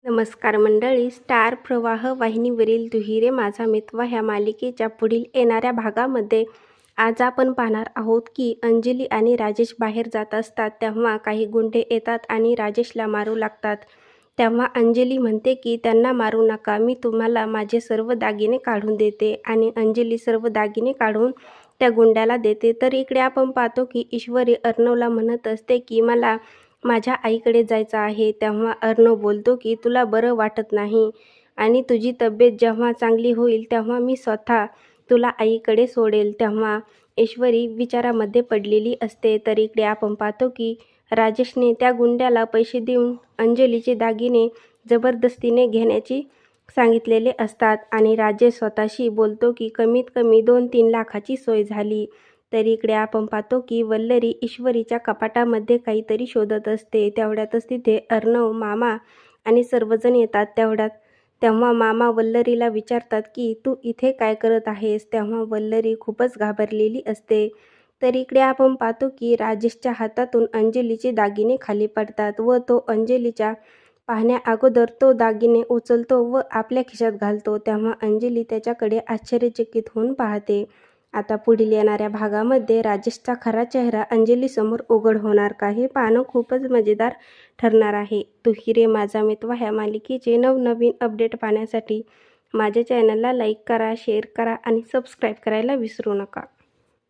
नमस्कार मंडळी, स्टार प्रवाह वाहिनीवरील दुहिरे माझा मितवा ह्या मालिकेच्या पुढील येणाऱ्या भागामध्ये आज आपण पाहणार आहोत की अंजली आणि राजेश बाहेर जात असतात तेव्हा काही गुंडे येतात आणि राजेशला मारू लागतात. तेव्हा अंजली म्हणते की त्यांना मारू नका, मी तुम्हाला माझे सर्व दागिने काढून देते आणि अंजली सर्व दागिने काढून त्या गुंड्याला देते. तर इकडे आपण पाहतो की ईश्वरी अर्णवला म्हणत असते की मला माझ्या आईकडे जायचं आहे. तेव्हा अर्णव बोलतो की तुला बरं वाटत नाही आणि तुझी तब्येत जेव्हा चांगली होईल तेव्हा मी स्वतः तुला आईकडे सोडेल. तेव्हा ईश्वरी विचारामध्ये पडलेली असते. तर इकडे आपण पाहतो की राजेशने त्या गुंड्याला पैसे देऊन अंजलीचे दागिने जबरदस्तीने घेण्याची सांगितलेले असतात आणि राजेश स्वतःशी बोलतो की कमीत कमी 2-3 लाखाची सोय झाली. तर इकडे आपण पाहतो की वल्लरी ईश्वरीच्या कपाटामध्ये काहीतरी शोधत असते. तेवढ्यातच तिथे अर्णव, मामा आणि सर्वजण येतात. तेव्हा मामा वल्लरीला विचारतात की तू इथे काय करत आहेस. तेव्हा वल्लरी खूपच घाबरलेली असते. तर इकडे आपण पाहतो की राजेशच्या हातातून अंजलीचे दागिने खाली पडतात व तो अंजलीच्या पाहण्या अगोदर तो दागिने उचलतो व आपल्या खिशात घालतो. तेव्हा अंजली त्याच्याकडे आश्चर्यचकित होऊन पाहते. आता पुढील येणाऱ्या भागामध्ये राजेशचा खरा चेहरा अंजलीसमोर उघड होणार का, हे पाहणं खूपच मजेदार ठरणार आहे. दुहिरे माझा मितवा ह्या मालिकेचे नवनवीन अपडेट पाहण्यासाठी माझ्या चॅनलला लाईक करा, शेअर करा आणि सबस्क्राईब करायला विसरू नका.